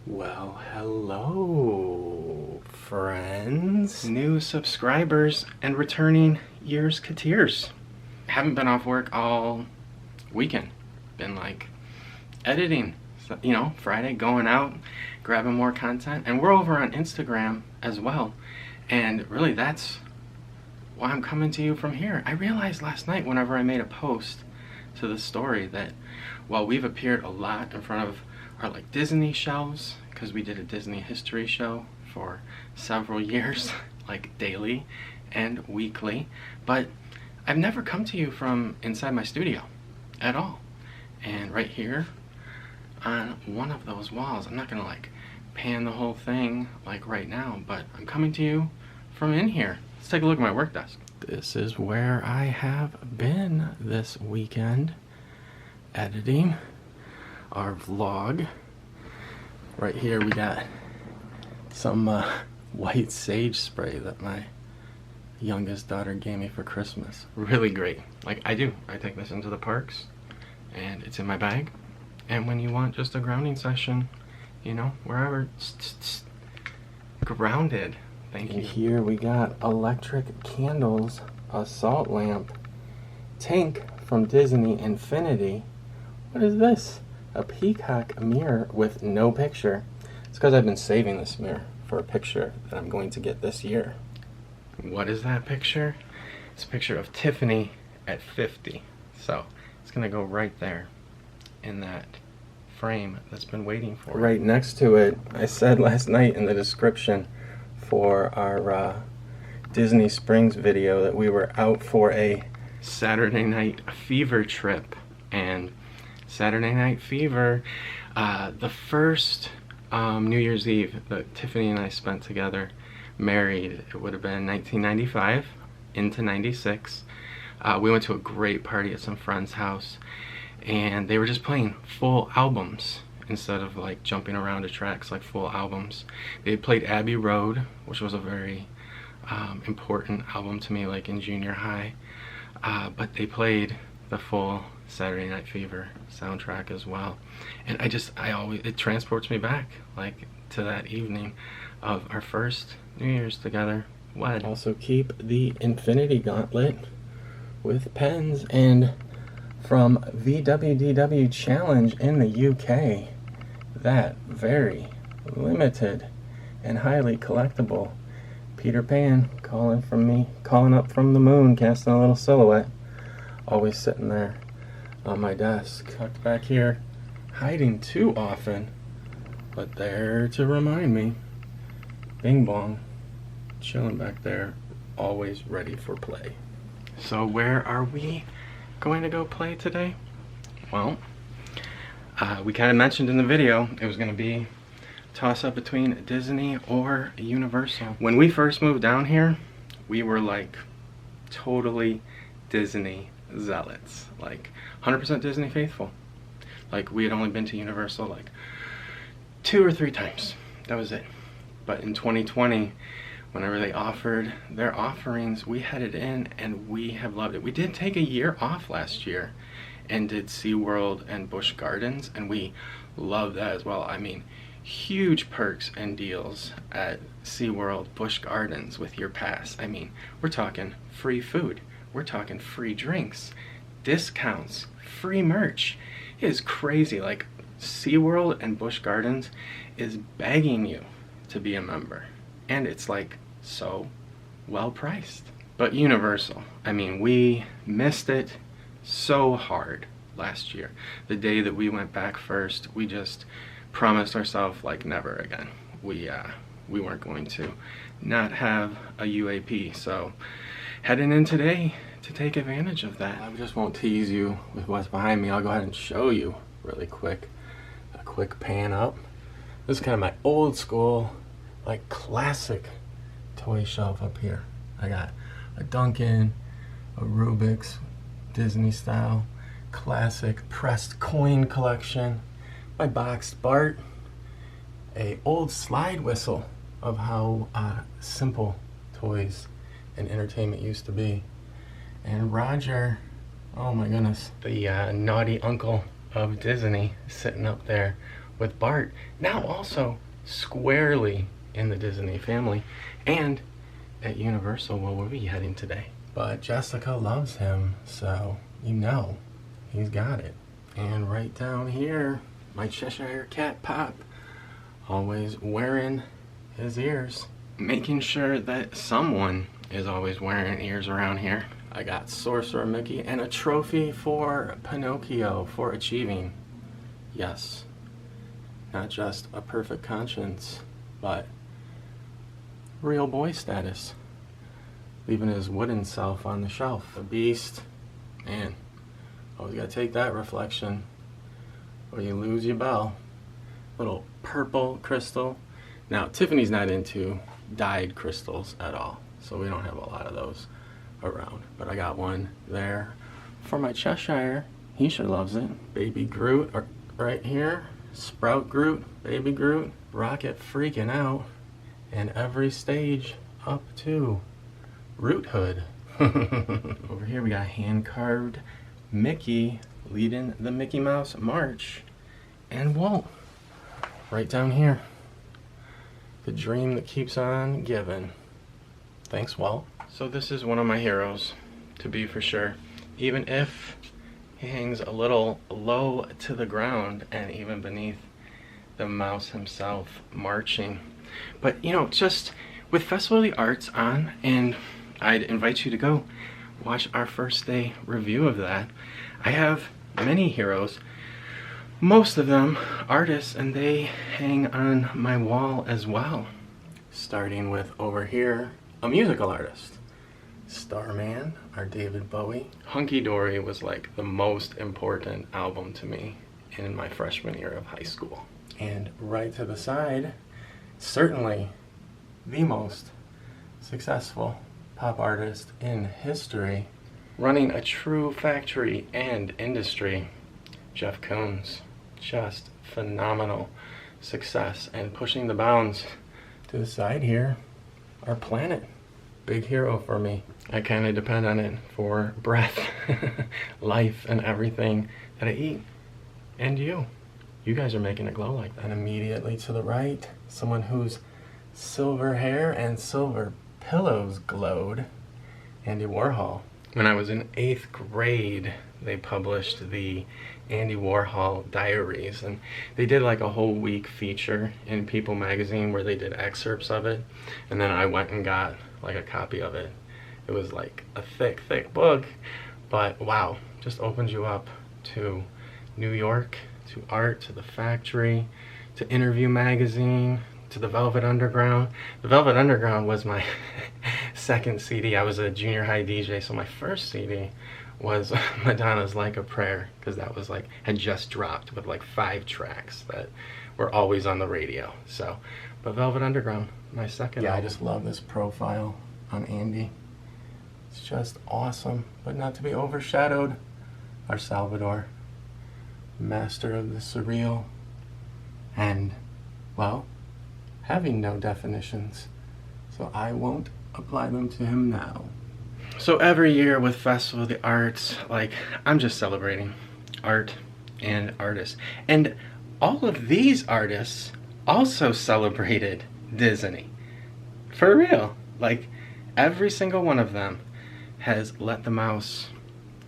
Well, hello, friends, new subscribers, and returning years-ka-tears. Haven't been off work all weekend. Been like editing, you know, Friday, going out, grabbing more content, and we're over on Instagram as well. And really, that's why I'm coming to you from here. I realized last night whenever I made a post to the story that while we've appeared a lot in front of our like Disney shelves, because we did a Disney history show for several years, like daily and weekly, but I've never come to you from inside my studio at all. And right here on one of those walls, I'm not gonna like pan the whole thing like right now, but I'm coming to you from in here. Let's take a look at my work desk. This is where I have been this weekend, editing our vlog. Right here we got some white sage spray that my youngest daughter gave me for Christmas. Really great. Like I take this into the parks and it's in my bag, and when you want just a grounding session, you know, wherever, grounded. Thank you. Here we got electric candles, a salt lamp, tank from Disney Infinity. What is this? A peacock mirror with no picture. It's because I've been saving this mirror for a picture that I'm going to get this year. What is that picture? It's a picture of Tiffany at 50. So it's gonna go right there in that frame that's been waiting for it. Right next to it, I said last night in the description for our Disney Springs video that we were out for a Saturday Night Fever trip. And Saturday Night Fever, the first New Year's Eve that Tiffany and I spent together, married, it would have been 1995 into 96. We went to a great party at some friend's house, and they were just playing full albums instead of like jumping around to tracks, like full albums. They played Abbey Road, which was a very important album to me, like in junior high, but they played the full Saturday Night Fever soundtrack as well. And it transports me back like to that evening of our first New Year's together. What? Also keep the Infinity Gauntlet with pens, and from VWDW Challenge in the UK, that very limited and highly collectible Peter Pan calling up from the moon, casting a little silhouette, always sitting there on my desk, tucked back here, hiding too often, but there to remind me. Bing bong, chilling back there, always ready for play. So where are we going to go play today? Well, we kind of mentioned in the video it was going to be toss up between Disney or Universal. When we first moved down here, we were like totally Disney zealots, like 100% Disney faithful. Like we had only been to Universal like 2 or 3 times. That was it. But in 2020, whenever they offered their offerings, we headed in and we have loved it. We did take a year off last year and did SeaWorld and Busch Gardens, and we loved that as well. I mean, huge perks and deals at SeaWorld, Busch Gardens with your pass. I mean, we're talking free food. We're talking free drinks, discounts, free merch. It is crazy. Like SeaWorld and Busch Gardens is begging you to be a member, and it's like so well priced. But Universal, I mean, we missed it so hard last year. The day that we went back first, we just promised ourselves like never again. We weren't going to not have a UAP. So heading in today to take advantage of that. I just won't tease you with what's behind me. I'll go ahead and show you really quick. A quick pan up. This is kind of my old school, like classic toy shelf up here. I got a Duncan, a Rubik's, Disney style, classic pressed coin collection, my boxed Bart, a old slide whistle of how simple toys and entertainment used to be, and Roger, oh my goodness, the naughty uncle of Disney, sitting up there with Bart, now also squarely in the Disney family, and at Universal where we'll be heading today. But Jessica loves him, so you know he's got it. And right down here, my Cheshire Cat Pop, always wearing his ears, making sure that someone is always wearing ears around here. I got Sorcerer Mickey and a trophy for Pinocchio for achieving, yes, not just a perfect conscience, but real boy status. Leaving his wooden self on the shelf. The Beast, man, always gotta take that reflection or you lose your bell. Little purple crystal. Now, Tiffany's not into dyed crystals at all, so we don't have a lot of those around. But I got one there for my Cheshire. He sure loves it. Baby Groot right here. Sprout Groot, Baby Groot. Rocket freaking out. And every stage up to Root Hood. Over here we got hand-carved Mickey leading the Mickey Mouse March. And Walt right down here. The dream that keeps on giving. Thanks, Walt. So this is one of my heroes, to be for sure. Even if he hangs a little low to the ground and even beneath the mouse himself marching. But you know, just with Festival of the Arts on, and I'd invite you to go watch our first day review of that. I have many heroes, most of them artists, and they hang on my wall as well. Starting with over here, a musical artist. Starman, our David Bowie. Hunky Dory was like the most important album to me in my freshman year of high school. And right to the side, certainly the most successful pop artist in history, running a true factory and industry, Jeff Koons. Just phenomenal success and pushing the bounds. To the side here, our planet. Big hero for me. I kind of depend on it for breath, life, and everything that I eat. And you. You guys are making it glow like that. And immediately to the right, someone whose silver hair and silver pillows glowed, Andy Warhol. When I was in 8th grade, they published the Andy Warhol Diaries, and they did like a whole week feature in People magazine where they did excerpts of it, and then I went and got like a copy of it. It was like a thick book, but wow, just opens you up to New York, to art, to the factory, to Interview magazine, to the Velvet Underground. The Velvet Underground was my second CD. I was a junior high DJ, so my first CD was Madonna's Like a Prayer, because that was like, had just dropped with like 5 tracks that were always on the radio. So, but Velvet Underground, my second album. I just love this profile on Andy. It's just awesome, but not to be overshadowed. Our Salvador, master of the surreal, and, well, having no definitions, so I won't apply them to him now. So every year with Festival of the Arts, like, I'm just celebrating art and artists. And all of these artists also celebrated Disney. For real. Like, every single one of them has let the mouse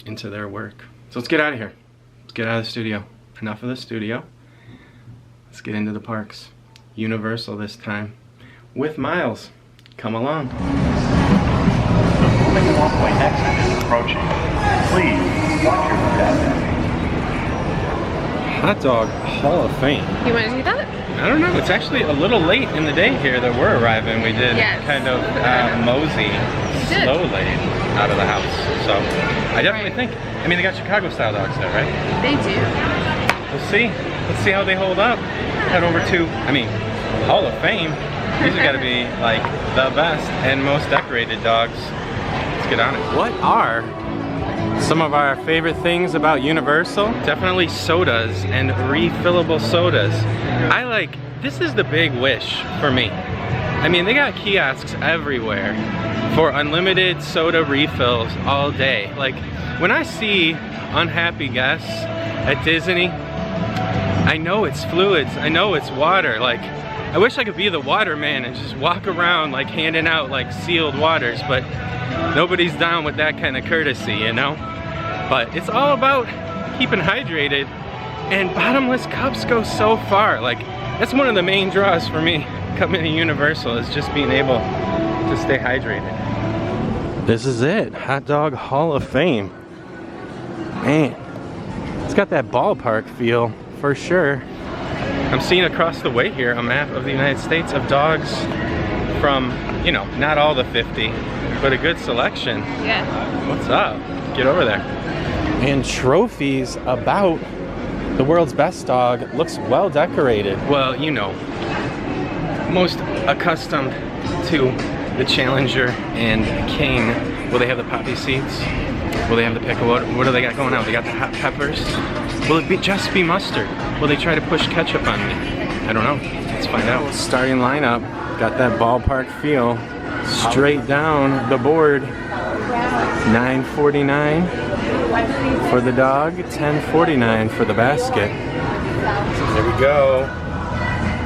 into their work. So let's get out of here. Let's get out of the studio. Enough of the studio. Let's get into the parks. Universal this time. With Miles. Come along. The moving walkway exit is approaching. Please watch your step. Hot Dog Hall of Fame. You want to do that? I don't know. It's actually a little late in the day here that we're arriving. We did kind of mosey slowly out of the house. So I definitely think, I mean, they got Chicago style dogs there, right? They do. We'll see. Let's see how they hold up. Head over to, I mean, Hall of Fame. These have got to be like the best and most decorated dogs. Let's get on it. What are some of our favorite things about Universal? Definitely sodas and refillable sodas. This is the big wish for me. I mean, they got kiosks everywhere for unlimited soda refills all day. Like, when I see unhappy guests at Disney, I know it's fluids, I know it's water. Like, I wish I could be the waterman and just walk around like handing out like sealed waters, but nobody's down with that kind of courtesy, you know? But it's all about keeping hydrated, and bottomless cups go so far. Like, that's one of the main draws for me coming to Universal, is just being able to stay hydrated. This is it, Hot Dog Hall of Fame. Man, it's got that ballpark feel for sure. I'm seeing across the way here a map of the United States of dogs from, you know, not all the 50, but a good selection. Yeah. What's up? Get over there. And trophies about the world's best dog. Looks well decorated. Well, you know, most accustomed to the Challenger and King. Will they have the poppy seeds? Will they have the pickle? What do they got going on? They got the hot peppers? Will it just be mustard? Will they try to push ketchup on me? I don't know. Let's find out. Starting lineup. Got that ballpark feel. Straight down the board. $9.49 for the dog. $10.49 for the basket. There we go.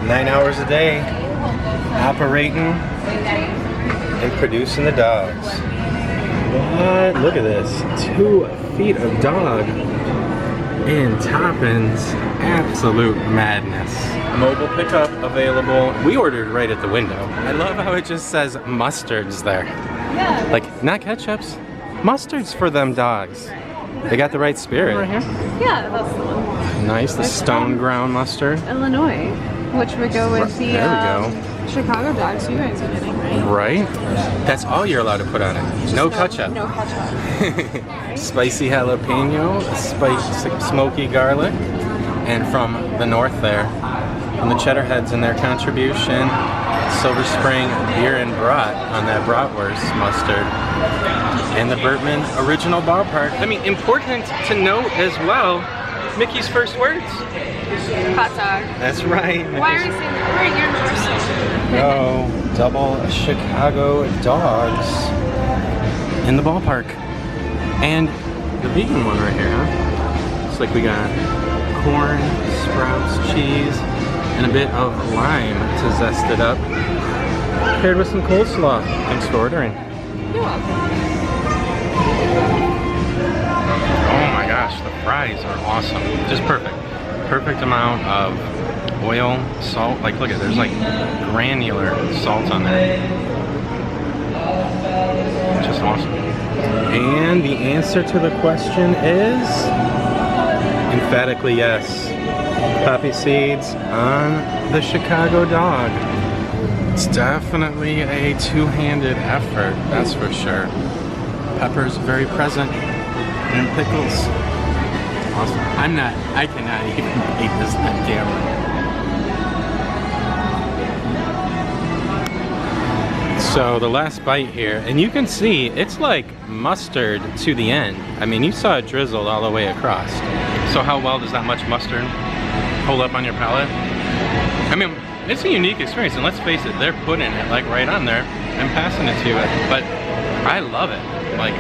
9 hours a day. Operating and producing the dogs. What? Look at this. 2 feet of dog and toppings. Absolute madness. Mobile pickup available. We ordered right at the window. I love how it just says mustards there. Yeah. Like, not ketchups. Mustards for them dogs. They got the right spirit. Right here? Yeah, that's the one. Nice. The stone ground mustard. Illinois, which would go with the There we go. Chicago dogs you guys are getting, right? Right? That's all you're allowed to put on it. No ketchup. No ketchup. Spicy jalapeno, spicy smoky garlic, and from the north there, from the cheddar heads and their contribution, Silver Spring beer and brat on that bratwurst mustard, and the Bertman original ballpark. I mean, important to note as well, Mickey's first words. Hot dog. That's right. Why are you saying we're at Universal? Oh, double Chicago dogs in the ballpark. And the vegan one right here, huh? Looks like we got corn, sprouts, cheese, and a bit of lime to zest it up. Paired with some coleslaw. Thanks for ordering. You're welcome. Oh my gosh, the fries are awesome. Just perfect. Perfect amount of oil, salt. Like, look at it, there's like granular salt on there. Just awesome. And the answer to the question is emphatically yes. Poppy seeds on the Chicago dog. It's definitely a two-handed effort, that's for sure. Peppers very present, and pickles. Awesome. I cannot even eat this on camera. So the last bite here, and you can see it's like mustard to the end. I mean, you saw it drizzled all the way across. So how well does that much mustard hold up on your palate? I mean, it's a unique experience, and let's face it, they're putting it like right on there and passing it to you. But I love it. Like,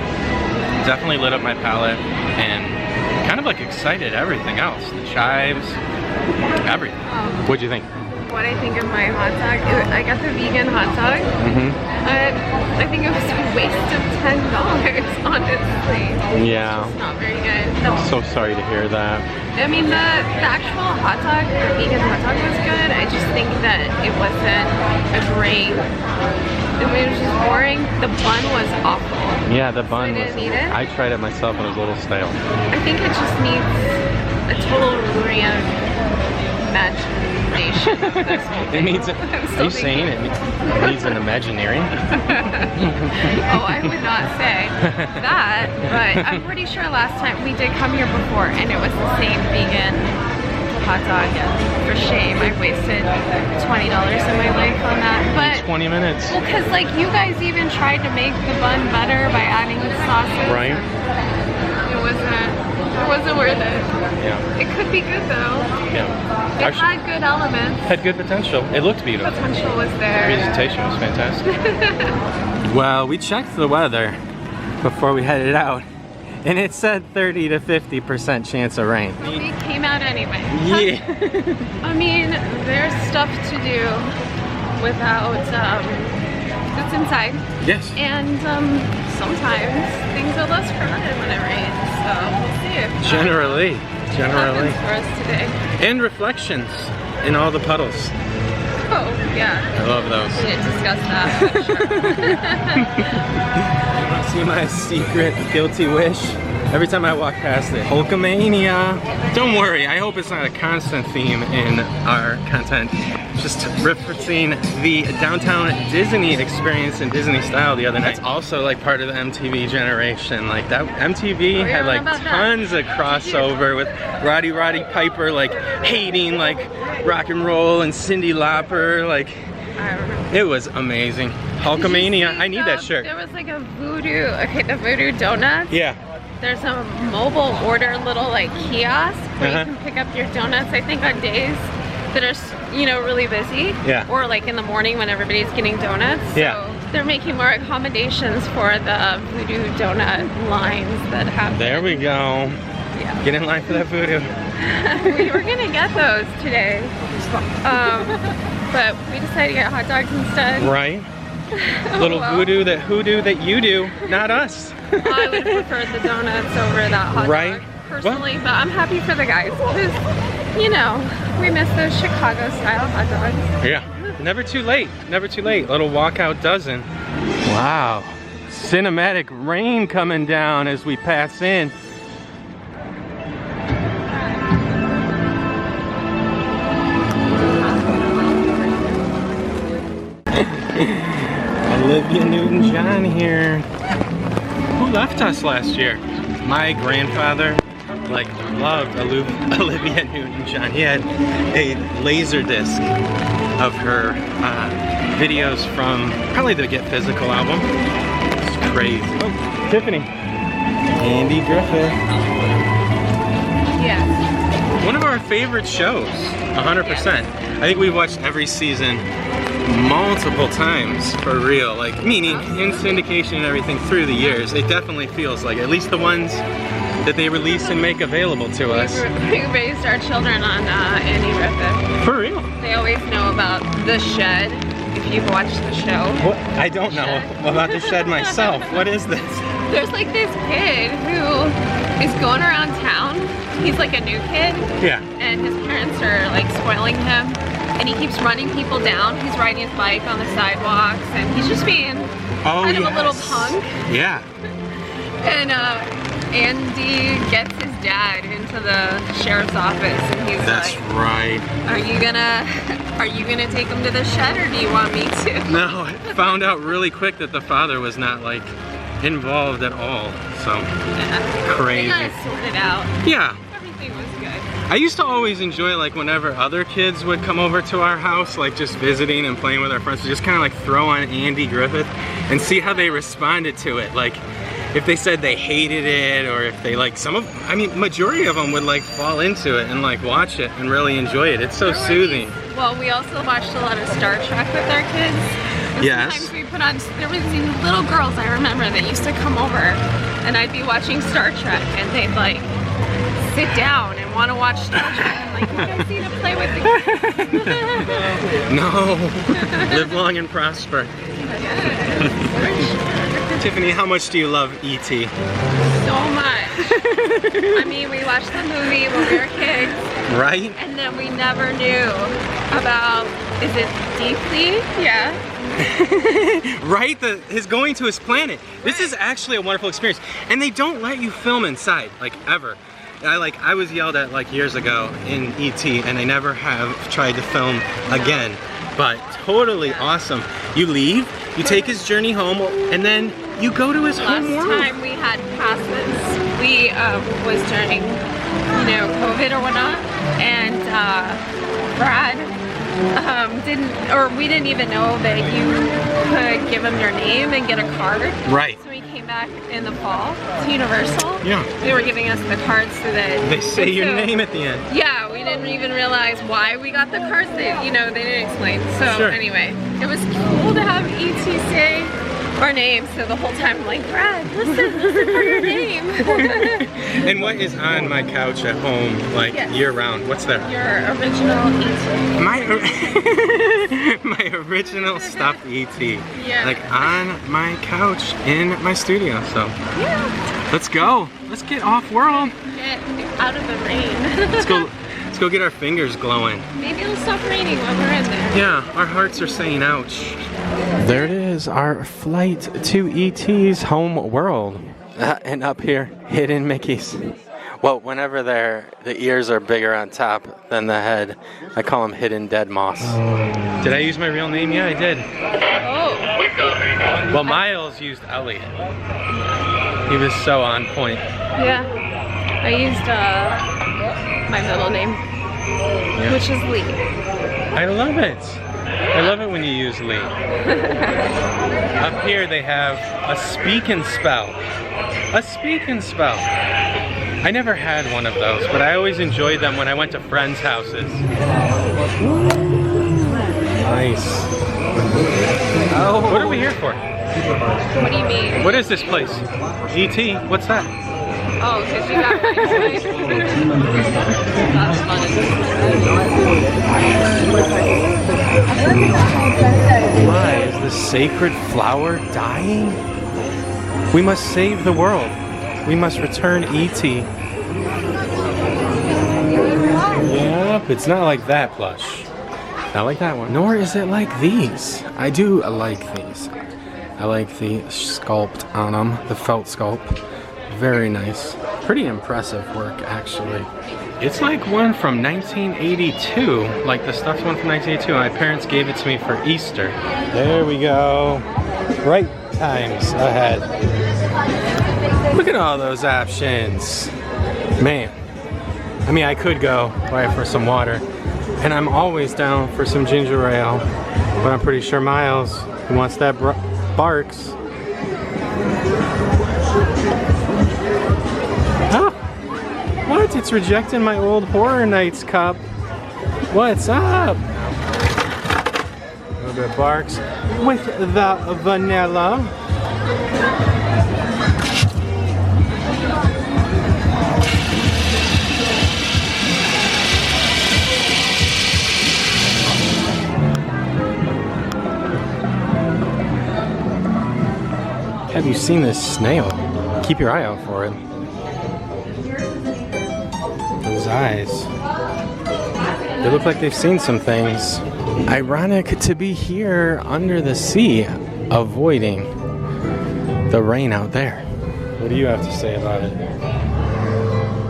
definitely lit up my palate and kind of like excited everything else. The chives, everything. What'd you think? What I think of my hot dog, I got the vegan hot dog. I think it was a waste of $10, honestly. Yeah. It's not very good. I'm so sorry to hear that. I mean, the actual hot dog, the vegan hot dog was good. I just think that it wasn't a great, it was just boring. The bun was awful. Yeah, the bun I was, didn't eat it. I tried it myself and it was a little stale. I think it just needs a total reimagination of this whole It thing. needs, are you saying it needs an Imagineering? Oh, I would not say that, but I'm pretty sure last time we did come here before and it was the same vegan hot dog. For shame, I wasted $20 in my life on that. But 20 minutes. well, because like you guys even tried to make the bun better by adding the sauces. Right? It wasn't worth it. Yeah. It could be good though. Yeah. It had good elements. Had good potential. It looked beautiful. Potential was there. Presentation was fantastic. Well, we checked the weather before we headed out, And it said 30 to 50% chance of rain. But we came out anyway. Yeah. I mean, there's stuff to do without, that's inside. Yes. And sometimes things are less crowded when it rains, so we'll see. Generally. What happens for us today. And reflections in all the puddles. Oh, yeah. I love those. We didn't discuss that. See my secret guilty wish? Every time I walk past it, Hulkamainia. Don't worry, I hope it's not a constant theme in our content. Just referencing the downtown Disney experience in Disney style the other night. It's also like part of the MTV generation. Like that MTV had like tons of crossover with Roddy Piper like hating like rock and roll and Cyndi Lauper. Like it was amazing. Hulkamainia, I need that shirt. There was like a VOODOO, okay, the VOODOO donuts. Yeah. There's a mobile order little like kiosk where you can pick up your donuts, I think on days that are, you know, really busy. Yeah. Or like in the morning when everybody's getting donuts. Yeah. So they're making more accommodations for the VOODOO donut lines that happen. There we go. Yeah. Get in line for that VOODOO. We were gonna get those today. But we decided to get hot dogs instead. Right. Little voodoo that you do, not us. I would have preferred the donuts over that hot dog personally, but I'm happy for the guys because, you know, we miss those Chicago style hot dogs. Yeah, never too late, never too late. Little walkout dozen. Wow, cinematic rain coming down as we pass in. Olivia Newton-John here. Who left us last year? My grandfather, like, loved Olivia Newton-John. He had a laser disc of her videos from probably the Get Physical album. It's crazy. Oh, Tiffany. Andy Griffith. Yes. One of our favorite shows, 100%. I think we watched every season multiple times for real, like meaning in syndication and everything through the years. It definitely feels like, at least the ones that they release and make available to us. We raised our children on Andy Griffith. For real? They always know about The Shed, if you've watched the show. What? I don't know about The Shed myself. What is this? There's like this kid who is going around town. He's like a new kid. Yeah. And his parents are like spoiling him. And he keeps running people down. He's riding his bike on the sidewalks, and he's just being kind of a little punk. Yeah. And Andy gets his dad into the sheriff's office, and he's That's like, right. Are you gonna take him to the shed, or do you want me to? No, I found out really quick that the father was not like involved at all. So crazy. They got it sorted out. Yeah. Everything was good. I used to always enjoy like whenever other kids would come over to our house, like just visiting and playing with our friends, to just kind of like throw on Andy Griffith and see how they responded to it. Like if they said they hated it, or if they like majority of them would like fall into it and like watch it and really enjoy it. It's so soothing. Well, we also watched a lot of Star Trek with our kids. And yes. Sometimes we put on, there was these little girls I remember that used to come over, and I'd be watching Star Trek, and they'd like sit down and want to watch Star Trek. I'm like, you guys need to play with the kids. No. Live long and prosper. Tiffany, how much do you love E.T.? So much. I mean, we watched the movie when we were kids. Right? And then we never knew about, is it Deeply? Yeah. Right? His going to his planet. This is actually a wonderful experience. And they don't let you film inside, like ever. I was yelled at like years ago in E.T. and they never have tried to film again. But totally awesome. You leave, you take his journey home, and then you go to his home world. Last time we had passes, we was during, you know, COVID or whatnot, and Brad we didn't even know that you could give him your name and get a card. Right. So we came back in the fall to Universal. Yeah. They were giving us the cards so that they say your name at the end. Yeah, we didn't even realize why we got the cards. They didn't explain. So anyway, it was cool to have E.T. say Or names, so the whole time I'm like, Brad, listen for your name. And what is on my couch at home, like year round? What's there? Your original E.T. My original stuffed E.T. Yeah. Like on my couch in my studio. So Yeah. let's go. Let's get off world. Get out of the rain. Let's go get our fingers glowing. Maybe it'll stop raining while we're in there. Yeah, our hearts are saying ouch. There it is, our flight to E.T.'s home world. And up here, hidden Mickeys. Well, whenever the ears are bigger on top than the head, I call them hidden dead moss. Did I use my real name? Yeah, I did. Oh. Well, Miles used Elliot. He was so on point. Yeah. I used my middle name, which is Lee. I love it. I love it when you use Lee. Up here they have a speak and spell. A speak and spell. I never had one of those, but I always enjoyed them when I went to friends' houses. Nice. Oh. What are we here for? What do you mean? What is this place? E.T. What's that? Oh, because you got right away. That's funny. Why is the sacred flower dying? We must save the world. We must return E.T. Yep, it's not like that plush. Not like that one. Nor is it like these. I do like these. I like the sculpt on them, the felt sculpt. Very nice. Pretty impressive work, actually. It's like one from 1982, like the stuffed one from 1982. My parents gave it to me for Easter. There we go. Right times ahead. Look at all those options. Man. I mean, I could go right for some water. And I'm always down for some ginger ale. But I'm pretty sure Miles, he wants that Barks. Huh? What? It's rejecting my old Horror Nights cup. What's up? A little bit of Barks with the vanilla. Have you seen this snail? Keep your eye out for it. Those eyes. They look like they've seen some things. Ironic to be here under the sea, avoiding the rain out there. What do you have to say about it?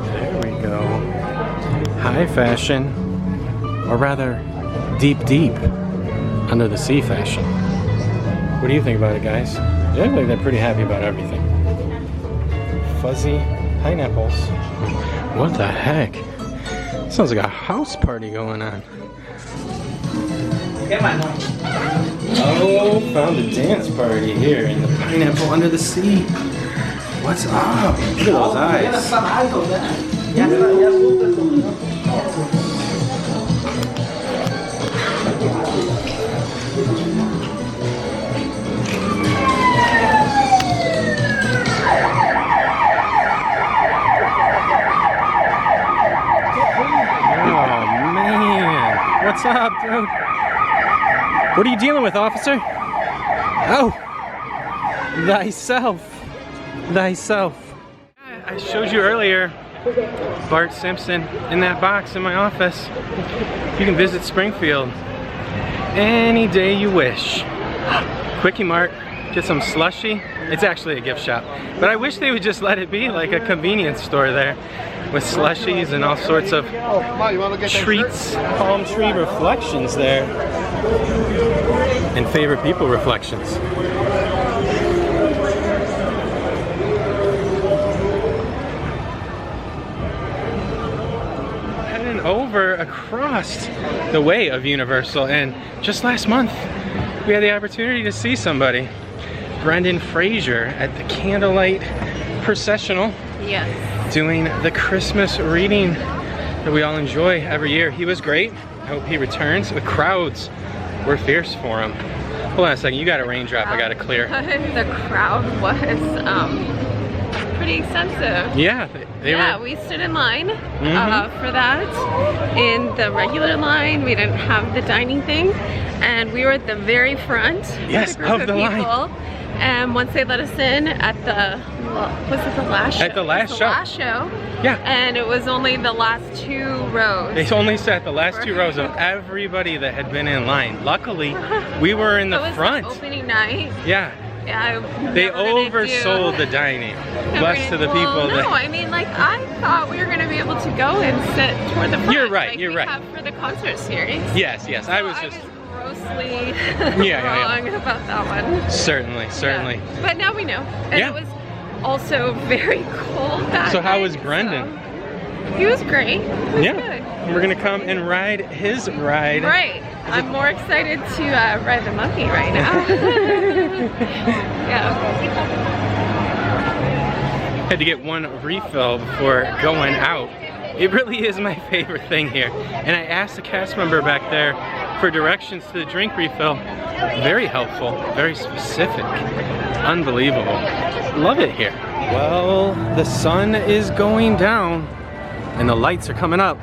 There we go. High fashion, or rather, deep under the sea fashion. What do you think about it, guys? They look like they're pretty happy about everything. Fuzzy pineapples. What the heck? Sounds like a house party going on. Oh, found a dance party here in the pineapple under the sea. What's up? Look at those eyes. What's up, dude? What are you dealing with, officer? Oh, thyself. I showed you earlier Bart Simpson in that box in my office. You can visit Springfield any day you wish. Quickie Mart, get some slushy. It's actually a gift shop, but I wish they would just let it be like a convenience store there, with slushies and all sorts of treats. Palm tree reflections there. And favorite people reflections. Heading over across the way of Universal, and just last month we had the opportunity to see somebody. Brendan Fraser at the Candlelight Processional. Yes. Doing the Christmas reading that we all enjoy every year. He was great. I hope he returns. The crowds were fierce for him. Hold on a second, you got a raindrop I gotta clear. The crowd was pretty extensive. Yeah, we stood in line for that. In the regular line, we didn't have the dining thing, and we were at the very front yes, with a group of the people. line. And once they let us in at the, was it the last show? At the last show. Last show. Yeah. And it was only the last 2 rows. They only sat the last 2 rows of everybody that had been in line. Luckily, we were in the front. The opening night. Yeah. Yeah. They oversold the dining. Bless to the people. No, I mean, like, I thought we were going to be able to go and sit toward the front. You're right, like you're we right. have for the concert series. Yes, yes. So I was just grossly yeah. wrong about that one. Certainly, certainly. Yeah. But now we know. And Yeah. it was also very cold that So how night, was Brendan? so he was great. He was Yeah. good. We're gonna come and ride his ride. Right. I'm more excited to ride the monkey right now. Yeah. Had to get one refill before going out. It really is my favorite thing here. And I asked the cast member back there for directions to the drink refill. Very helpful, very specific. Unbelievable. Love it here. Well, the sun is going down and the lights are coming up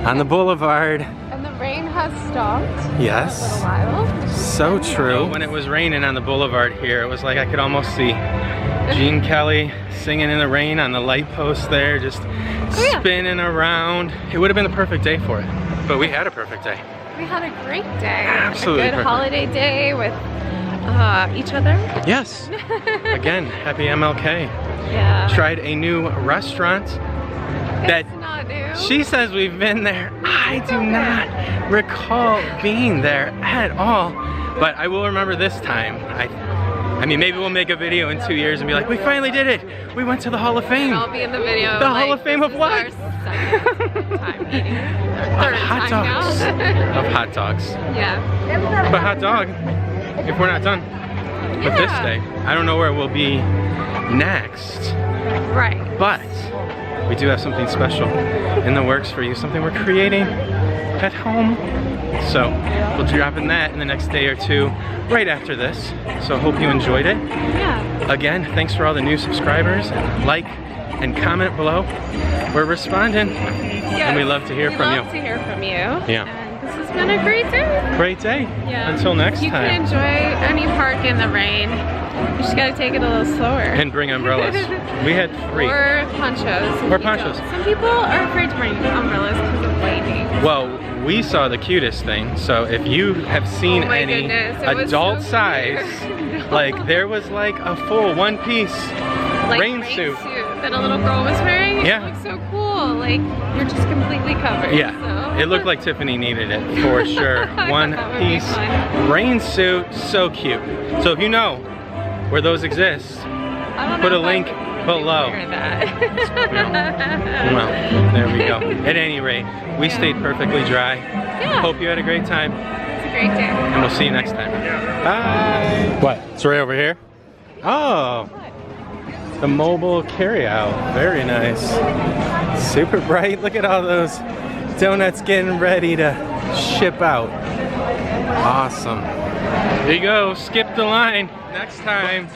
on the boulevard. And the rain has stopped. Yes. For a while. So true. When it was raining on the boulevard here, it was like I could almost see Gene Kelly singing in the rain on the light post there, just spinning around. It would have been the perfect day for it, but we had a perfect day. We had a great day. Absolutely A good perfect. holiday day with each other. Yes. Again, happy MLK. Yeah. Tried a new restaurant that It's not new. she says we've been there. I do not recall being there at all, but I will remember this time. I mean, maybe we'll make a video in 2 years and be like, we finally did it. We went to the Hall of Fame. I'll be in the video. The Hall of Fame of what? Our second time eating. Third Hot time dogs. now. Of hot dogs. Yeah. But hot dog, if we're not done with this day, I don't know where we'll be next, Right. but we do have something special in the works for you, something we're creating at home. So we'll drop in that in the next day or two, right after this. So hope you enjoyed it. Yeah. Again, thanks for all the new subscribers. Like and comment below. We're responding, and we love to hear from you. We love to hear from you. Yeah. And this has been a great day. Great day. Yeah. Until next you time. can enjoy any park in the rain. You just gotta take it a little slower. And bring umbrellas. We had 3. Or ponchos. Or ponchos. Some people are afraid to bring umbrellas because of lightning. Well, we saw the cutest thing, so if you have seen Oh my any goodness, it was adult so size, cute. like there was like a full one-piece Like rain suit. that a little girl was wearing. Yeah. It looked so cool. Like you're just completely covered. Yeah, So. it looked like Tiffany needed it for sure. I thought that would be One-piece fun. rain suit, so cute. So if you know where those exist, I don't put know a if link I below. wear that. Well, there we go. At any rate, we stayed perfectly dry. Yeah. Hope you had a great time, It's a great day. and we'll see you next time. Bye. What? It's right over here? Oh. The mobile carryout. Very nice. Super bright. Look at all those donuts getting ready to ship out. Awesome. There you go. Skip the line. Next time.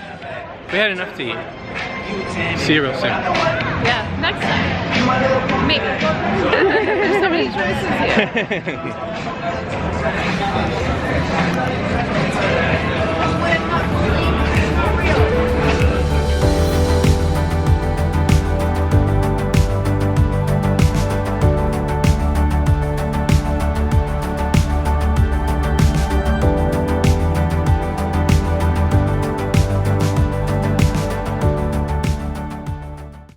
We had enough to eat. See you real soon. Yeah, next time. Maybe. There's so many choices here.